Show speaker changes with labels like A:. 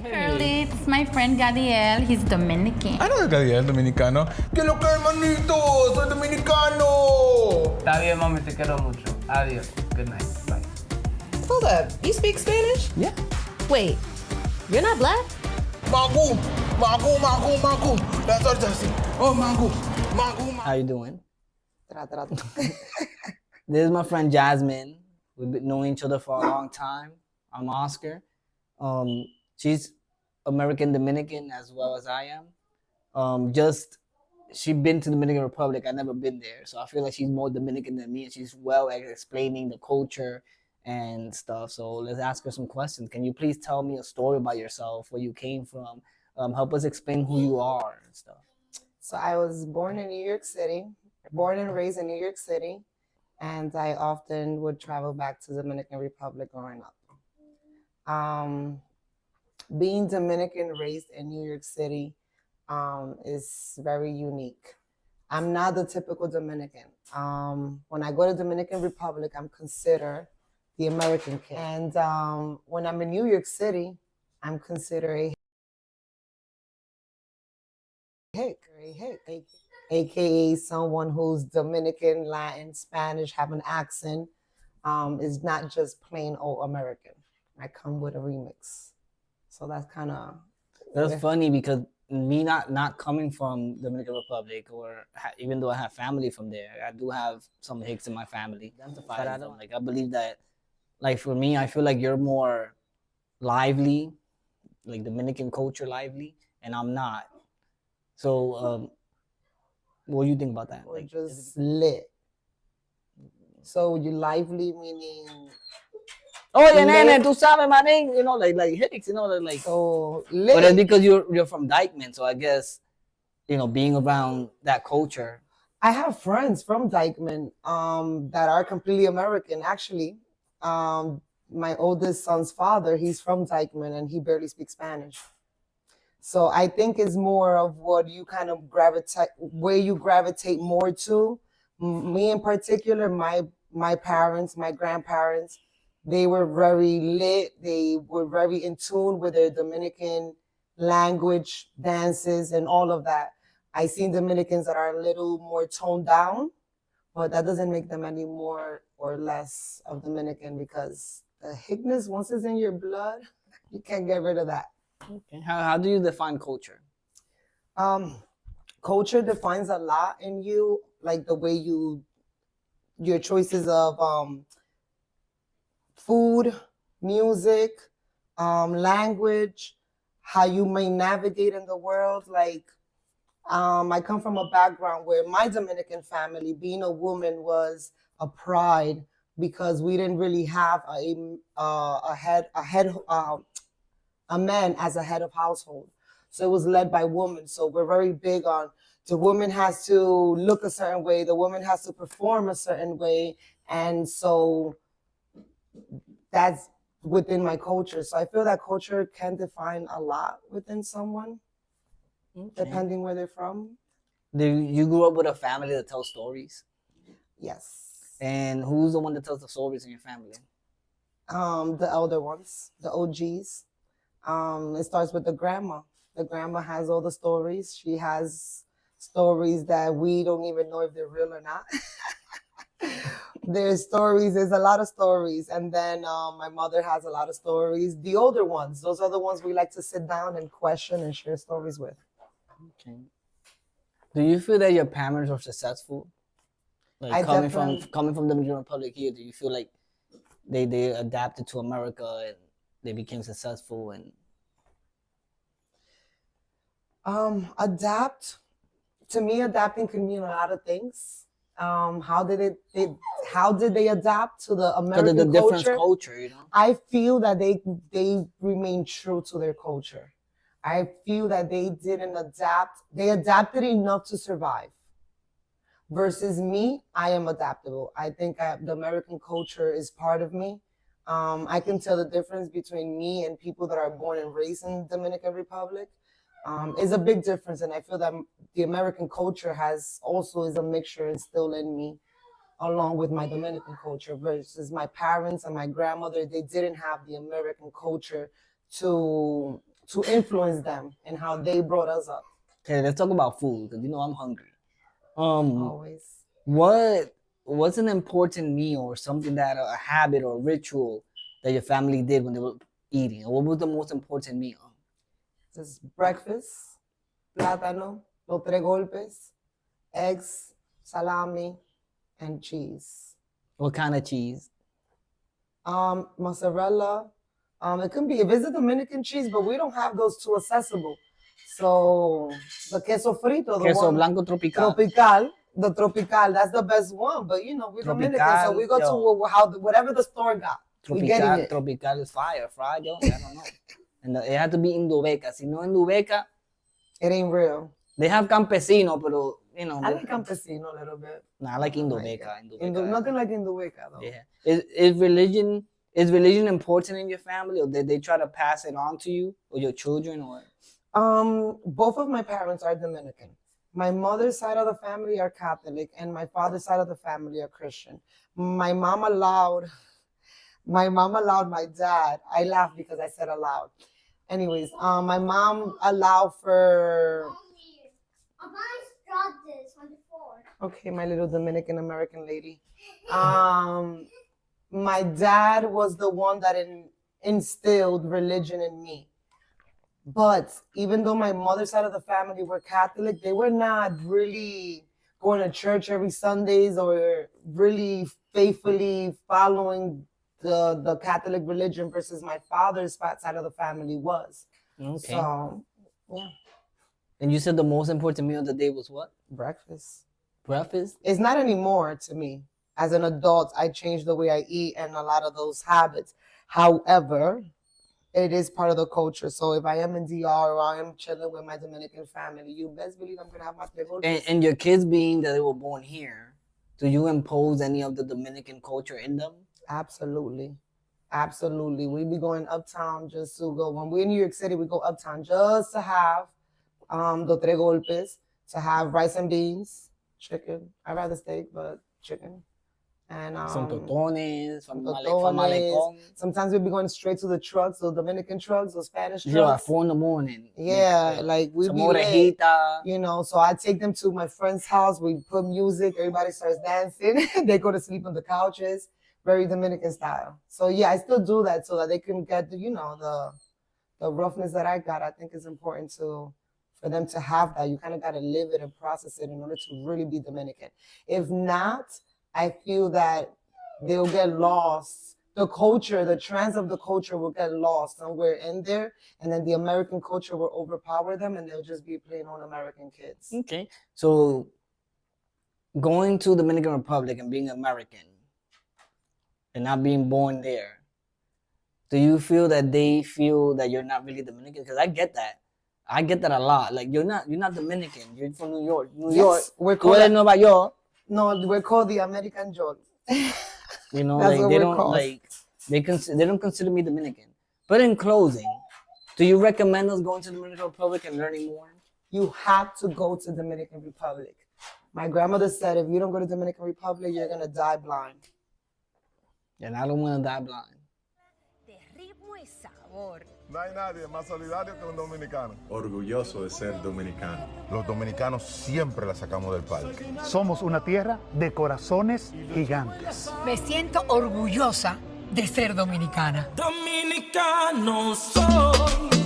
A: Curly, it's my friend Gadiel. He's Dominican.
B: Ano ka yan, Dominicano? Quiero que hermanito, soy Dominicano!
C: Está bien, mami, te quiero mucho. Adiós. Good night. Bye.
D: Hold up. You speak Spanish?
C: Yeah.
D: Wait, you're not black?
B: Magu! That's what I say. Oh, Magu!
C: How you doing?
D: Trato.
C: This is my friend Jasmine. We've been knowing each other for a long time. I'm Oscar. She's American Dominican as well as I am. She's been to Dominican Republic. I've never been there, so I feel like she's more Dominican than me, and she's well at explaining the culture and stuff. So let's ask her some questions. Can you please tell me a story about yourself, where you came from? Help us explain who you are and stuff.
D: So I was born in New York City, born and raised in New York City, and I often would travel back to Dominican Republic growing up. Being Dominican raised in New York City is very unique. I'm not the typical Dominican. When I go to Dominican Republic, I'm considered the American kid. And when I'm in New York City, I'm considered a hick, aka someone who's Dominican, Latin, Spanish, have an accent, is not just plain old American. I come with a remix. So that's kind of...
C: That's funny because me not coming from Dominican Republic, or even though I have family from there, I do have some Hicks in my family. But I don't I believe that, like for me, I feel like you're more lively, like Dominican culture lively, and I'm not. So, what do you think about that?
D: Or just lit. So you lively meaning...
C: Oye, nene, tú sabes, manín, like Hicks, like.
D: So lit.
C: But it's because you're from Dykeman, so I guess, being around that culture.
D: I have friends from Dykeman that are completely American. Actually, my oldest son's father, he's from Dykeman and he barely speaks Spanish. So I think it's more of what you kind of gravitate, where you gravitate more to. Me in particular, my parents, my grandparents, they were very lit. They were very in tune with their Dominican language, dances, and all of that. I seen Dominicans that are a little more toned down, but that doesn't make them any more or less of Dominican, because the hickness, once it's in your blood, you can't get rid of that.
C: Okay. How do you define culture?
D: Culture defines a lot in you, like the way your choices of food, music, language, how you may navigate in the world. Like, I come from a background where my Dominican family, being a woman, was a pride, because we didn't really have a man as a head of household. So it was led by women. So we're very big on the woman has to look a certain way, the woman has to perform a certain way. And so that's within my culture. So I feel that culture can define a lot within someone, depending where they're from.
C: You grew up with a family that tells stories?
D: Yes.
C: And who's the one that tells the stories in your family?
D: The elder ones, the OGs. It starts with the grandma. The grandma has all the stories. She has stories that we don't even know if they're real or not. There's a lot of stories. And then my mother has a lot of stories. The older ones, those are the ones we like to sit down and question and share stories with. Okay.
C: Do you feel that your parents are successful? Like coming from the Dominican Republic here, do you feel like they adapted to America and they became successful? And
D: to me, adapting could mean a lot of things. How did they adapt to the American
C: the different
D: culture? I feel that they remained true to their culture. I feel that they didn't adapt. They adapted enough to survive. Versus me, I am adaptable. I think the American culture is part of me. I can tell the difference between me and people that are born and raised in the Dominican Republic. Is a big difference, and I feel that the American culture is a mixture instilled in me, along with my Dominican culture. Versus my parents and my grandmother, they didn't have the American culture to to influence them and how they brought us up.
C: Okay, let's talk about food because you know I'm hungry.
D: Always.
C: What's an important meal or something that a habit or ritual that your family did when they were eating? What was the most important meal?
D: Just breakfast, plátano, los tres golpes, eggs, salami, and cheese.
C: What kind of cheese?
D: Mozzarella. It can be, if it's a Dominican cheese, but we don't have those too accessible. So the queso frito, the
C: Queso
D: one,
C: blanco tropical.
D: the tropical, that's the best one. But you know, we're Dominican, so we go
C: Tropical,
D: to whatever the store got. We getting it.
C: Tropical is fire, fried, yo. I don't know. And it had to be Indubeca. Si no Indubeca,
D: It ain't real.
C: they have campesino, pero you know.
D: I like campesino a little bit.
C: Nah, I like Indubeca.
D: Nothing like Indubeca though.
C: Yeah. Is religion important in your family, or did they try to pass it on to you or your children, or?
D: Both of my parents are Dominican. My mother's side of the family are Catholic, and my father's side of the family are Christian. My mom allowed my dad. I laugh because I said allowed. Anyways, my mom allowed for. Okay, my little Dominican American lady. My dad was the one that instilled religion in me. But even though my mother's side of the family were Catholic, they were not really going to church every Sundays or really faithfully following the Catholic religion versus my father's side of the family was.
C: Okay.
D: So, yeah.
C: And you said the most important meal of the day was what?
D: Breakfast.
C: Breakfast?
D: It's not anymore to me. As an adult, I changed the way I eat and a lot of those habits. However, it is part of the culture. So if I am in DR or I am chilling with my Dominican family, you best believe I'm gonna have my frijoles.
C: And your kids being that they were born here, do you impose any of the Dominican culture in them?
D: Absolutely. Absolutely. We be going uptown just to go. When we're in New York City, we go uptown just to have the tres golpes, to have rice and beans, chicken. I'd rather steak, but chicken. And
C: Some totones, from
D: totones.
C: Malecón.
D: Sometimes we be going straight to the trucks, those Dominican trucks, those Spanish trucks.
C: Yeah, at 4 in the morning.
D: Yeah, like we
C: Some
D: be lit,
C: orejita.
D: you know. So I take them to my friend's house. We put music. Everybody starts dancing. They go to sleep on the couches. Very Dominican style. So yeah, I still do that so that they can get the, you know, the roughness that I got. I think is important for them to have that. You kind of got to live it and process it in order to really be Dominican. If not, I feel that they'll get lost. The culture, the trends of the culture will get lost somewhere in there, and then the American culture will overpower them, and they'll just be plain old American kids.
C: Okay. So going to Dominican Republic and being American and not being born there, do you feel that they feel that you're not really Dominican? Because I get that. I get that a lot. Like you're not Dominican. You're from New York.
D: Yes, we're
C: Tú
D: called
C: eres Nueva York.
D: No, we're called the American Joel.
C: You know,
D: That's
C: like
D: what
C: they
D: we're
C: don't
D: called.
C: like they don't consider me Dominican. But in closing, do you recommend us going to the Dominican Republic and learning more?
D: You have to go to Dominican Republic. My grandmother said, if you don't go to Dominican Republic, you're gonna die blind.
C: And I don't want to die blind.
E: De ritmo y sabor.
F: No hay nadie más solidario que un dominicano.
G: Orgulloso de ser dominicano.
B: Los dominicanos siempre la sacamos del país.
H: Somos una tierra de corazones gigantes.
E: Me siento orgullosa de ser dominicana.
I: Dominicano soy.